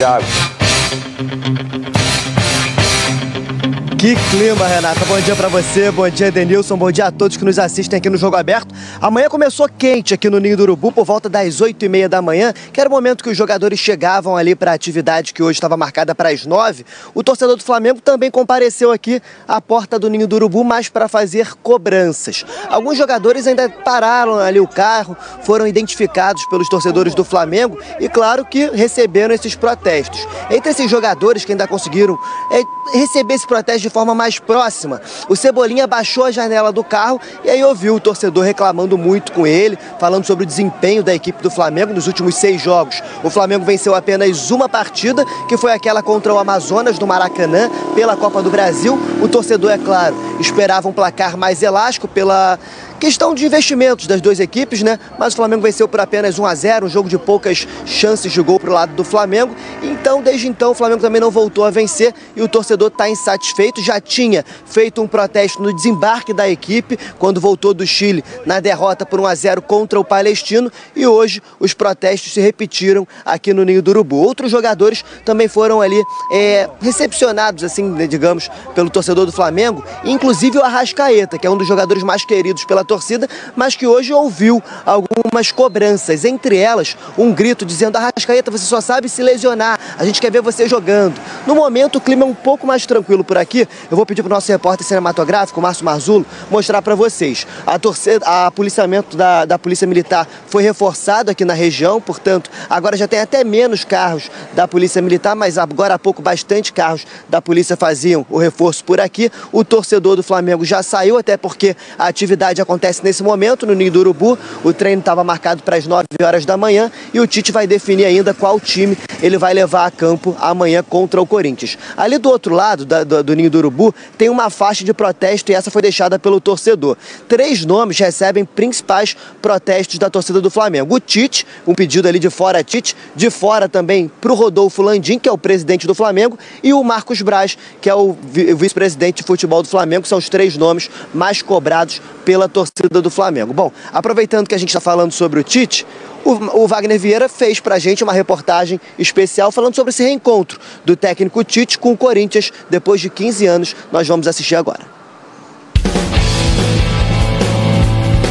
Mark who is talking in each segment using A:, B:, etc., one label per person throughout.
A: Thiago.
B: Que clima, Renata. Bom dia pra você, bom dia, Denilson, bom dia a todos que nos assistem aqui no Jogo Aberto. Amanhã começou quente aqui no Ninho do Urubu por volta das 8h30 da manhã, que era o momento que os jogadores chegavam ali para a atividade que hoje estava marcada para as 9. O torcedor do Flamengo também compareceu aqui à porta do Ninho do Urubu, mas para fazer cobranças. Alguns jogadores ainda pararam ali o carro, foram identificados pelos torcedores do Flamengo e, claro, que receberam esses protestos. Entre esses jogadores que ainda conseguiram receber esse protesto de forma mais próxima, o Cebolinha baixou a janela do carro e aí ouviu o torcedor reclamando muito com ele, falando sobre o desempenho da equipe do Flamengo nos últimos 6 jogos. O Flamengo venceu apenas uma partida, que foi aquela contra o Amazonas no Maracanã, pela Copa do Brasil. O torcedor, é claro, esperava um placar mais elástico pela questão de investimentos das duas equipes, né? Mas o Flamengo venceu por apenas 1-0, um jogo de poucas chances de gol para o lado do Flamengo. Então, desde então, o Flamengo também não voltou a vencer e o torcedor está insatisfeito. Já tinha feito um protesto no desembarque da equipe, quando voltou do Chile na derrota por 1-0 contra o Palestino, e hoje os protestos se repetiram aqui no Ninho do Urubu. Outros jogadores também foram ali recepcionados, assim, digamos, pelo torcedor do Flamengo, inclusive o Arrascaeta, que é um dos jogadores mais queridos pela torcida, mas que hoje ouviu algumas cobranças, entre elas um grito dizendo: Arrascaeta, você só sabe se lesionar, a gente quer ver você jogando. No momento o clima é um pouco mais tranquilo por aqui. Eu vou pedir para o nosso repórter cinematográfico, Márcio Marzullo, mostrar para vocês. A policiamento da Polícia Militar foi reforçado aqui na região, portanto, agora já tem até menos carros da Polícia Militar, mas agora há pouco bastante carros da polícia faziam o reforço por aqui. O torcedor do Flamengo já saiu, até porque a atividade acontece nesse momento no Ninho do Urubu. O treino estava marcado para as 9 horas da manhã e o Tite vai definir ainda qual time ele vai levar a campo amanhã contra o Corinthians. Ali do outro lado do Ninho do Urubu tem uma faixa de protesto e essa foi deixada pelo torcedor. 3 nomes recebem principais protestos da torcida do Flamengo. O Tite, um pedido ali de fora Tite, de fora também para o Rodolfo Landim, que é o presidente do Flamengo, e o Marcos Braz, que é o vice-presidente de futebol do Flamengo. São os 3 nomes mais cobrados pela torcida do Flamengo. Bom, aproveitando que a gente está falando sobre o Tite, o Wagner Vieira fez pra gente uma reportagem especial falando sobre esse reencontro do técnico Tite com o Corinthians depois de 15 anos. Nós vamos assistir agora.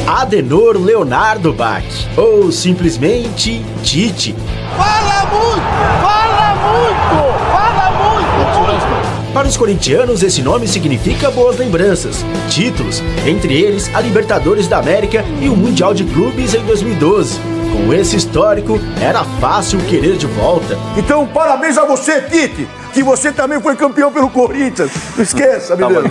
C: Adenor Leonardo Bach, ou simplesmente Tite.
D: Fala muito! Fala muito! Fala muito!
C: Para os corintianos, esse nome significa boas lembranças, títulos, entre eles a Libertadores da América e o Mundial de Clubes em 2012. Com esse histórico, era fácil querer de volta.
D: Então, parabéns a você, Tite, que você também foi campeão pelo Corinthians. Não esqueça, menino.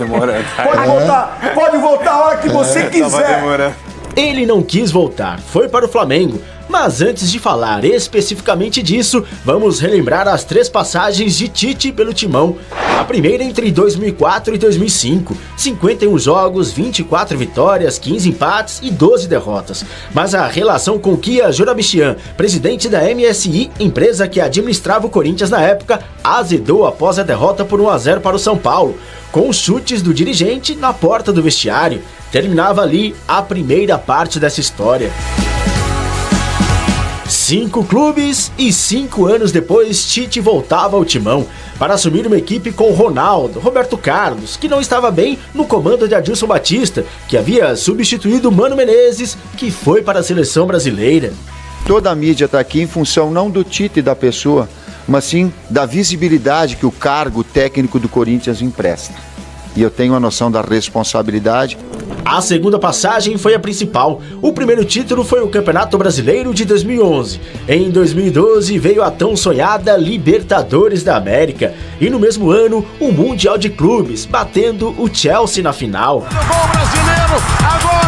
D: Pode voltar a hora que você quiser.
C: Ele não quis voltar, foi para o Flamengo. Mas antes de falar especificamente disso, vamos relembrar as 3 passagens de Tite pelo Timão. A primeira entre 2004 e 2005, 51 jogos, 24 vitórias, 15 empates e 12 derrotas. Mas a relação com Kia Jorabichian, presidente da MSI, empresa que administrava o Corinthians na época, azedou após a derrota por 1-0 para o São Paulo, com os chutes do dirigente na porta do vestiário. Terminava ali a primeira parte dessa história. 5 clubes e 5 anos depois, Tite voltava ao Timão para assumir uma equipe com Ronaldo, Roberto Carlos, que não estava bem no comando de Adilson Batista, que havia substituído Mano Menezes, que foi para a seleção brasileira.
E: Toda a mídia está aqui em função não do Tite e da pessoa, mas sim da visibilidade que o cargo técnico do Corinthians empresta. E eu tenho a noção da responsabilidade.
C: A segunda passagem foi a principal. O primeiro título foi o Campeonato Brasileiro de 2011. Em 2012 veio a tão sonhada Libertadores da América. E no mesmo ano, o Mundial de Clubes, batendo o Chelsea na final.
D: Gol brasileiro! Agora!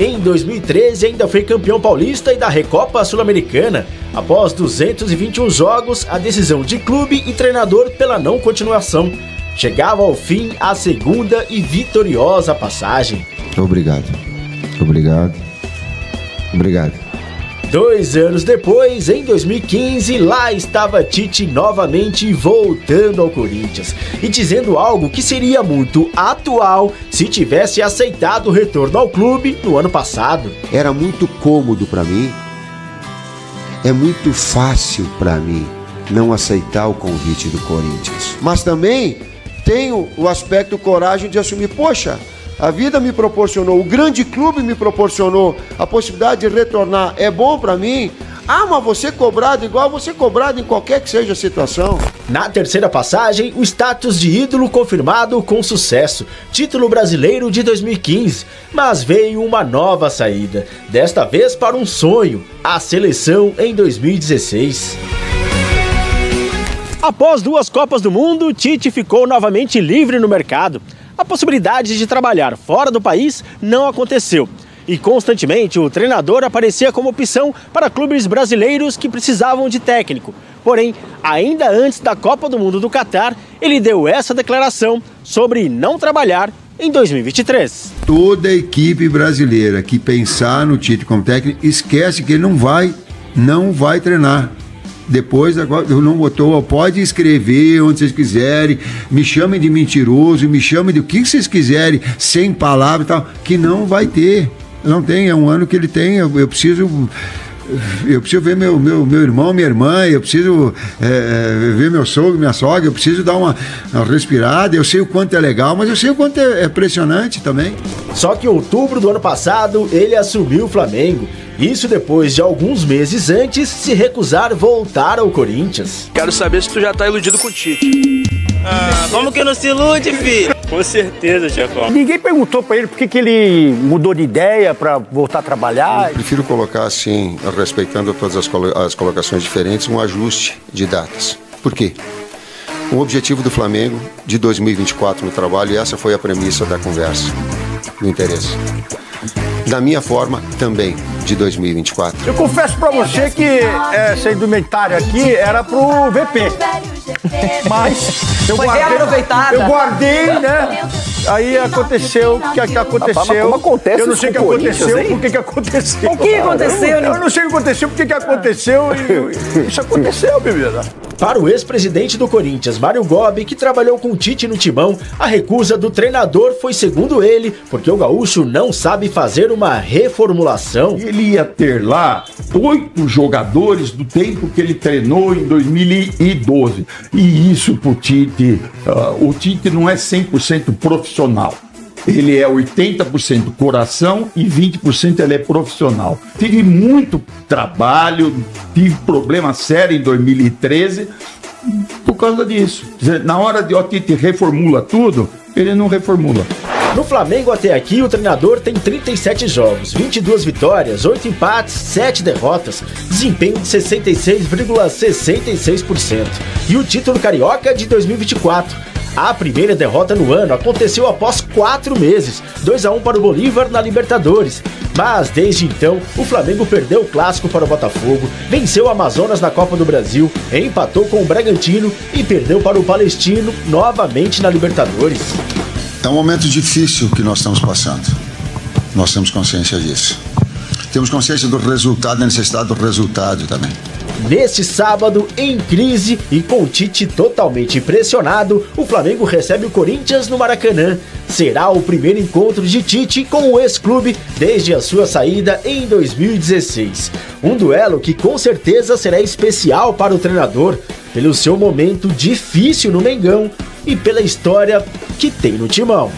C: Em 2013 ainda foi campeão paulista e da Recopa Sul-Americana. Após 221 jogos, a decisão de clube e treinador pela não continuação. Chegava ao fim a segunda e vitoriosa passagem.
E: Obrigado.
C: 2 anos depois, em 2015, lá estava Tite novamente voltando ao Corinthians e dizendo algo que seria muito atual se tivesse aceitado o retorno ao clube no ano passado.
F: Era muito cômodo para mim
A: é muito fácil para mim não aceitar o convite do Corinthians. Mas também tenho o aspecto coragem de assumir, poxa, a vida me proporcionou, o grande clube me proporcionou a possibilidade de retornar, é bom para mim. Ah, mas você cobrado igual você cobrado em qualquer que seja a situação.
C: Na terceira passagem, o status de ídolo confirmado com sucesso, título brasileiro de 2015, mas veio uma nova saída, desta vez para um sonho, a seleção em 2016. Após 2 Copas do Mundo, Tite ficou novamente livre no mercado. A possibilidade de trabalhar fora do país não aconteceu. E constantemente o treinador aparecia como opção para clubes brasileiros que precisavam de técnico. Porém, ainda antes da Copa do Mundo do Catar, ele deu essa declaração sobre não trabalhar em 2023.
A: Toda a equipe brasileira que pensar no Tite como técnico, esquece que ele não vai treinar. Depois, agora, eu não botou, pode escrever onde vocês quiserem, me chamem de mentiroso, me chamem de o que vocês quiserem, sem palavras e tal, que não vai ter. Não tem, é um ano que ele tem, eu preciso ver meu irmão, minha irmã, eu preciso ver meu sogro, minha sogra, eu preciso dar uma respirada, eu sei o quanto é legal, mas eu sei o quanto é pressionante também.
C: Só que em outubro do ano passado, ele assumiu o Flamengo. Isso depois de alguns meses antes se recusar voltar ao Corinthians.
F: Quero saber se tu já tá iludido com o Tite. Como que não se ilude, filho? Com certeza, Chacó.
D: Ninguém perguntou pra ele por que ele mudou de ideia pra voltar a trabalhar.
A: Eu prefiro colocar assim, respeitando todas as colocações diferentes, um ajuste de datas. Por quê? O objetivo do Flamengo de 2024 no trabalho, e essa foi a premissa da conversa, do interesse. Da minha forma, também, de 2024.
D: Eu confesso pra você que essa indumentária aqui era pro VP. Mas eu guardei, né? Aí aconteceu o que aconteceu.
B: Como acontece?
D: Eu não sei o que aconteceu, por que aconteceu.
G: O que aconteceu?
D: Eu não sei o que aconteceu, por que aconteceu. E isso aconteceu, bebida.
C: Para o ex-presidente do Corinthians, Mário Gobi, que trabalhou com o Tite no timão, a recusa do treinador foi, segundo ele, porque o gaúcho não sabe fazer uma reformulação.
H: Ele ia ter lá 8 jogadores do tempo que ele treinou em 2012. E isso pro Tite, o Tite não é 100% profissional. Ele é 80% coração e 20% ele é profissional. Tive muito trabalho, tive problema sério em 2013 por causa disso. Na hora de o Tite reformula tudo, ele não reformula.
C: No Flamengo até aqui, o treinador tem 37 jogos, 22 vitórias, 8 empates, 7 derrotas, desempenho de 66,66%. E o título carioca de 2024. A primeira derrota no ano aconteceu após 4 meses, 2-1 para o Bolívar na Libertadores. Mas desde então, o Flamengo perdeu o clássico para o Botafogo, venceu o Amazonas na Copa do Brasil, empatou com o Bragantino e perdeu para o Palestino novamente na Libertadores.
A: É um momento difícil que nós estamos passando. Nós temos consciência disso. Temos consciência do resultado, da necessidade do resultado também.
C: Neste sábado, em crise e com o Tite totalmente pressionado, o Flamengo recebe o Corinthians no Maracanã. Será o primeiro encontro de Tite com o ex-clube desde a sua saída em 2016. Um duelo que com certeza será especial para o treinador, pelo seu momento difícil no Mengão e pela história que tem no timão.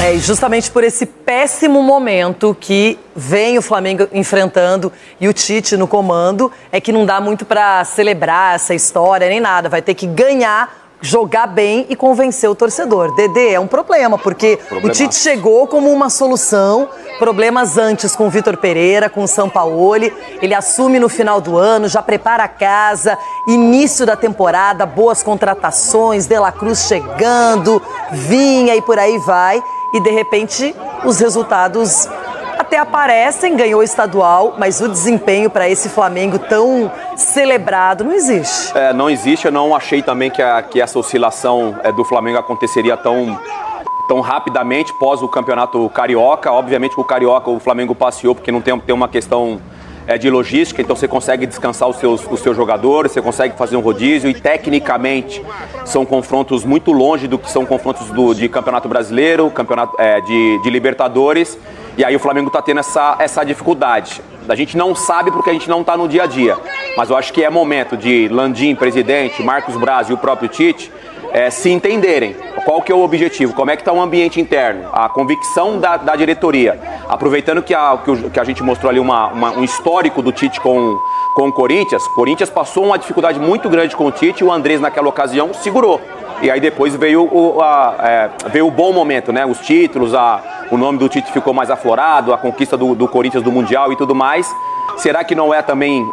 G: E justamente por esse péssimo momento que vem o Flamengo enfrentando e o Tite no comando, é que não dá muito para celebrar essa história nem nada. Vai ter que ganhar, jogar bem e convencer o torcedor. Dedê, é um problema, porque o Tite chegou como uma solução, problemas antes com o Vitor Pereira, com o Sampaoli, ele assume no final do ano, já prepara a casa, início da temporada, boas contratações, De La Cruz chegando, Vinha e por aí vai. E de repente os resultados até aparecem, ganhou o estadual, mas o desempenho para esse Flamengo tão celebrado não existe.
I: Não existe, eu não achei também que essa oscilação do Flamengo aconteceria tão rapidamente pós o campeonato carioca. Obviamente que o carioca o Flamengo passeou porque não tem uma questão de logística, então você consegue descansar os seus jogadores, você consegue fazer um rodízio e tecnicamente são confrontos muito longe do que são confrontos de Campeonato Brasileiro, campeonato de Libertadores, e aí o Flamengo está tendo essa dificuldade. A gente não sabe porque a gente não está no dia a dia, mas eu acho que é momento de Landim, presidente, Marcos Braz e o próprio Tite se entenderem qual que é o objetivo, como é que está o ambiente interno, a convicção da diretoria, aproveitando que a gente mostrou ali um histórico do Tite com o Corinthians. O Corinthians passou uma dificuldade muito grande com o Tite e o Andrés naquela ocasião segurou. E aí depois veio o bom momento, né? Os títulos, o nome do Tite ficou mais aflorado, a conquista do Corinthians do Mundial e tudo mais. Será que não é também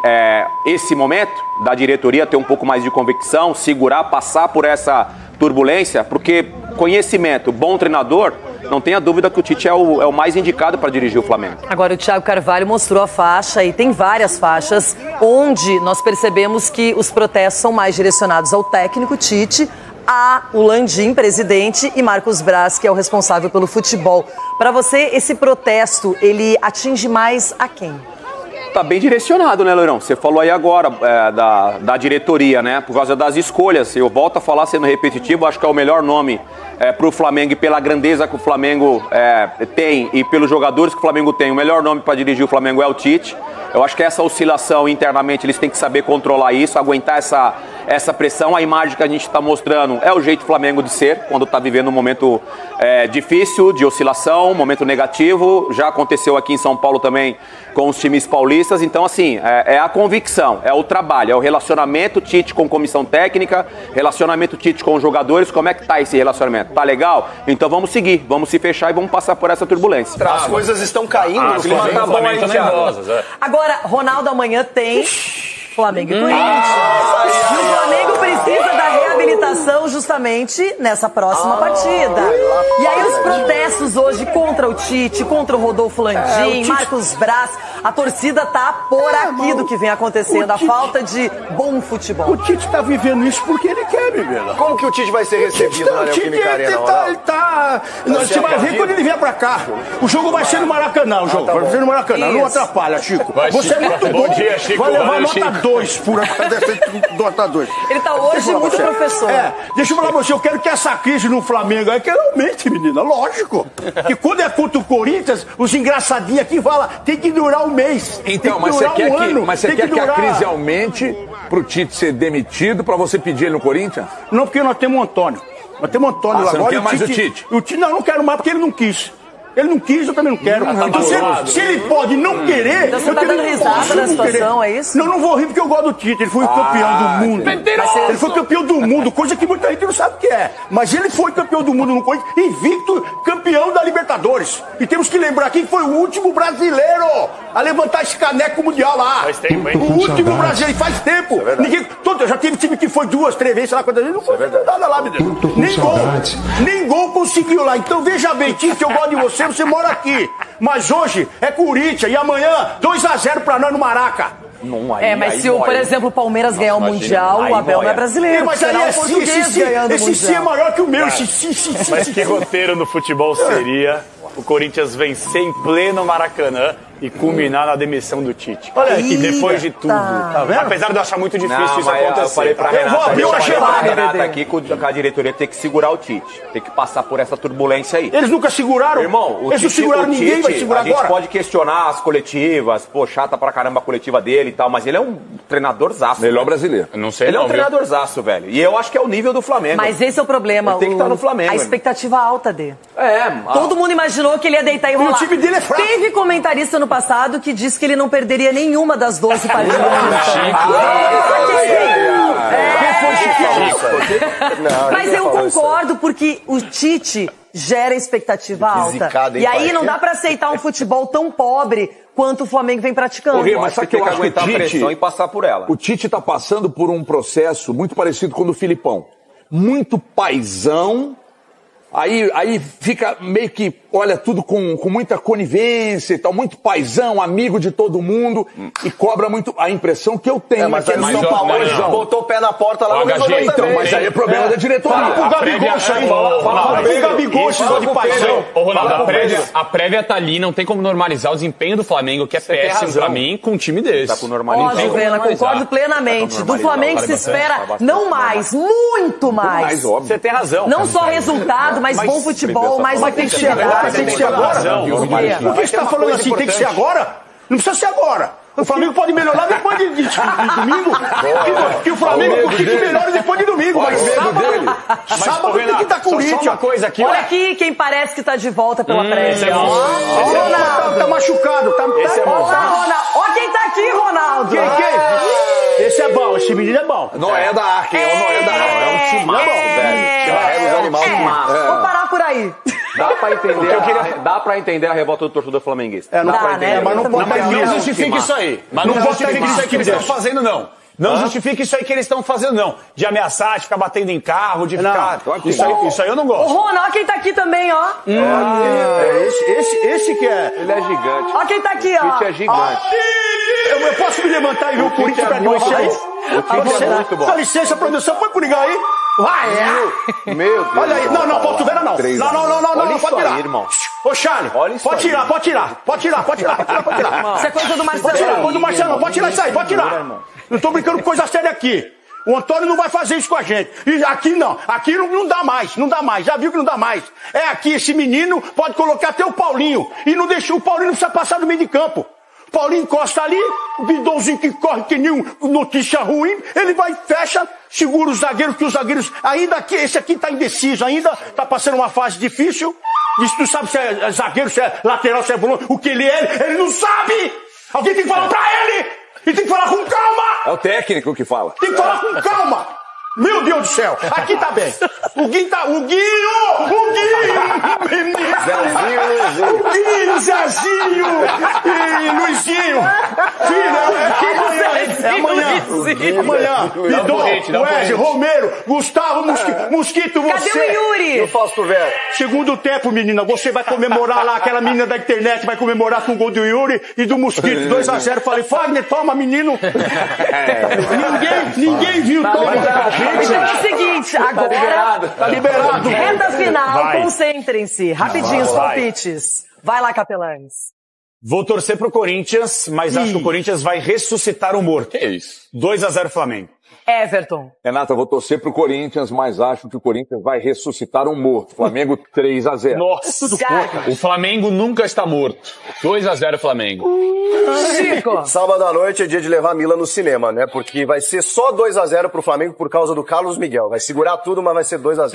I: esse momento da diretoria ter um pouco mais de convicção, segurar, passar por essa turbulência? Porque conhecimento, bom treinador, não tenha dúvida que o Tite é o mais indicado para dirigir o Flamengo.
G: Agora, o Thiago Carvalho mostrou a faixa, e tem várias faixas, onde nós percebemos que os protestos são mais direcionados ao técnico Tite, o Landim, presidente, e Marcos Braz, que é o responsável pelo futebol. Para você, esse protesto, ele atinge mais a quem?
I: Tá bem direcionado, né, Loirão? Você falou aí agora da diretoria, né? Por causa das escolhas. Eu volto a falar, sendo repetitivo, acho que é o melhor nome para o Flamengo e pela grandeza que o Flamengo tem e pelos jogadores que o Flamengo tem. O melhor nome para dirigir o Flamengo é o Tite. Eu acho que essa oscilação internamente, eles têm que saber controlar isso, aguentar essa pressão. A imagem que a gente está mostrando é o jeito do Flamengo de ser, quando está vivendo um momento difícil, de oscilação, um momento negativo. Já aconteceu aqui em São Paulo também com os times paulistas. Então, assim, é a convicção, é o trabalho, é o relacionamento Tite com comissão técnica, relacionamento Tite com os jogadores. Como é que tá esse relacionamento? Tá legal? Então vamos seguir, vamos se fechar e vamos passar por essa turbulência.
F: As coisas estão caindo no
I: clima tá bom aí, Thiago.
G: Agora, Ronaldo, amanhã tem Flamengo e Corinthians. E o Flamengo precisa da reabilitação justamente nessa próxima partida. E aí os protestos hoje contra o Tite, contra o Rodolfo Landim, Marcos Braz, a torcida tá por aqui do que vem acontecendo, a falta de bom futebol.
D: O Tite tá vivendo isso porque ele quer, Bebela.
F: Como que o Tite vai ser recebido na Neoquímica Arena?
D: Você vai ver quando ele vier pra cá. O jogo vai ser no Maracanã, vai ser no Maracanã. Não atrapalha, Chico. Você
J: bom dia, Chico.
D: Vai levar nota 2 por nota 2.
G: Ele tá hoje muito professor.
D: Deixa eu falar pra você, eu quero que essa crise no Flamengo aí que aumente, menina, lógico. Que quando é contra o Corinthians, os engraçadinhos aqui falam, tem que durar um mês.
J: Então, mas você quer que a crise aumente pro Tite ser demitido pra você pedir ele no Corinthians?
D: Não, porque nós temos o Antônio. Nós temos o Antônio lá
J: agora.
D: Você
J: não quer mais o Tite?
D: Não, não quero mais porque ele não quis. Ele não quis, eu também não quero. Então, se ele pode não querer...
G: Então você tá dando risada da situação, é isso?
D: Não vou rir porque eu gosto do Tite. Ele foi campeão do mundo. Ele foi campeão do mundo, coisa que muita gente não sabe o que é. Mas ele foi campeão do mundo no Corinthians, invicto, campeão da Libertadores. E temos que lembrar que foi o último brasileiro a levantar esse caneco mundial lá.
J: Faz tempo, hein?
D: O último brasileiro, faz tempo. Já teve time que foi 2, 3 vezes, sei lá quantas vezes, não foi nada lá, meu Deus. Nem gol conseguiu lá. Então veja bem, Tite, eu gosto de você mora aqui. Mas hoje é Corinthians e amanhã 2-0 pra nós no Maraca.
G: Mas se, por exemplo, o Palmeiras ganhar o Mundial, o Abel não é brasileiro.
D: Mas aí esse sim é maior que o meu.
J: Mas que roteiro no futebol seria o Corinthians vencer em pleno Maracanã e culminar na demissão do Tite?
D: Olha aqui,
J: depois de tudo.
D: Tá vendo?
J: Apesar de eu achar muito difícil isso acontecer.
I: Eu falei pra Renata aqui que a diretoria tem que segurar o Tite. Tem que passar por essa turbulência aí.
D: Eles nunca seguraram?
I: Irmão,
D: eles não seguraram, ninguém vai segurar agora.
I: A gente pode questionar as coletivas, chata pra caramba a coletiva dele e tal, mas ele é um treinadorzaço.
J: Melhor brasileiro. Não sei
I: ele é um treinadorzaço, velho. E eu acho que é o nível do Flamengo.
G: Mas esse é o problema.
I: Ele tem que estar no Flamengo.
G: A expectativa alta dele.
I: É.
G: Todo mundo imaginou que ele ia deitar e rolar.
D: E o time dele é fraco.
G: Teve comentarista no passado que disse que ele não perderia nenhuma das 12 partidas. Mas eu concordo, porque o Tite gera expectativa alta. E aí não dá pra aceitar um futebol tão pobre quanto o Flamengo vem praticando.
J: Mas sabe que eu acho que o Tite,
I: pressão e passar por ela.
J: O Tite tá passando por um processo muito parecido com o do Filipão. Muito paizão,
K: Aí fica meio que, olha, tudo com muita conivência e tal, muito paizão, amigo de todo mundo, e cobra muito a impressão que eu tenho.
L: Mas aí o São Paulo botou o pé na porta lá, não resolveu
K: então, mas aí é problema da diretoria.
D: Fala pro Gabigol isso aí. Fala pro Gabigol isso de paizão.
M: Ô, Ronaldo, a prévia tá ali, não tem como normalizar o desempenho do Flamengo, que é péssimo pra mim, com um time desse.
I: Tá com normalizar.
G: Ó, Juvena, concordo plenamente. Do Flamengo se espera não mais, muito mais.
J: Você tem razão.
G: Não só resultado, mas bom futebol, mais
D: Tem que ser agora, tem que ser agora. Por que você tá falando assim, tem que ser agora? Não precisa ser agora. O Flamengo pode melhorar depois de domingo. Que o Flamengo que melhora depois de domingo. Mas sábado tem que estar com o Corinthians.
G: Olha aqui quem parece que tá de volta pela prévia.
D: Tá machucado.
G: Olha quem tá aqui, Ronaldo.
D: Quem? Esse é bom, esse menino é bom.
K: Noé da Arca, é o Noé da Arca.
L: É um time velho. Carrega os animais de massa.
G: Vou parar por aí.
I: Dá pra entender a revolta do torcedor flamenguista.
D: Mas não pode
K: Não justifica isso aí. Mas não justifica isso aí que eles estão fazendo, não. Não justifica isso aí que eles estão fazendo, não. De ameaçar, de ficar batendo em carro, de ficar... Isso aí eu não gosto.
G: O Ronaldo, quem tá aqui também, ó.
D: Esse que é...
I: Ele é gigante.
G: Ó quem tá aqui, ó.
I: O Tite é gigante.
D: Eu posso me levantar e ver o Corinthians pra você aí? Dá licença, produção, põe pro ligar aí. Vai,
I: Meu Deus.
D: Olha aí. Não, Portuguesa não. Não, pode tirar.
I: Irmão.
D: Ô, Charlie, pode tirar.
G: Isso é coisa do Marcelo.
D: Coisa do Marcelo, pode tirar isso aí, pode tirar. Não tô brincando com coisa séria aqui. O Antônio não vai fazer isso com a gente. E aqui não dá mais, já viu que não dá mais. É aqui, esse menino pode colocar até o Paulinho. E não deixa o Paulinho, não precisa passar no meio de campo. Paulinho encosta ali, o bidãozinho que corre que nem notícia ruim, ele vai, fecha, segura os zagueiros, que os zagueiros, ainda aqui, esse aqui tá indeciso ainda, tá passando uma fase difícil, isso tu sabe se é zagueiro, se é lateral, se é volante, o que ele é, ele não sabe! Alguém tem que falar pra ele! E tem que falar com calma!
K: É o técnico que fala.
D: Tem que falar com calma! Meu Deus do céu! Aqui tá bem! O Guinho! Zezinho! E Luizinho! Filho, é amanhã! Bidon, Wesley, Romero, Gustavo, Mosquito, você!
G: Cadê o Yuri?
L: Eu faço pro velho.
D: Segundo tempo, menina, você vai comemorar lá, aquela menina da internet vai comemorar com o gol do Yuri e do Mosquito, 2-0. Falei, Fagner, toma, menino! Ninguém viu, toma!
G: Então é o seguinte, agora...
D: Tá liberado.
G: Reta final, concentrem-se. Rapidinho, os palpites. Vai lá, Capelanes.
J: Vou torcer pro Corinthians, mas acho que o Corinthians vai ressuscitar o morto.
M: Que isso?
J: 2-0 Flamengo.
G: Everton.
K: Renata, eu vou torcer pro Corinthians, mas acho que o Corinthians vai ressuscitar um morto. Flamengo 3-0.
M: Nossa, o Flamengo nunca está morto. 2-0 Flamengo.
G: Chico.
L: Sábado à noite é dia de levar a Mila no cinema, né? Porque vai ser só 2-0 pro Flamengo por causa do Carlos Miguel. Vai segurar tudo, mas vai ser 2-0.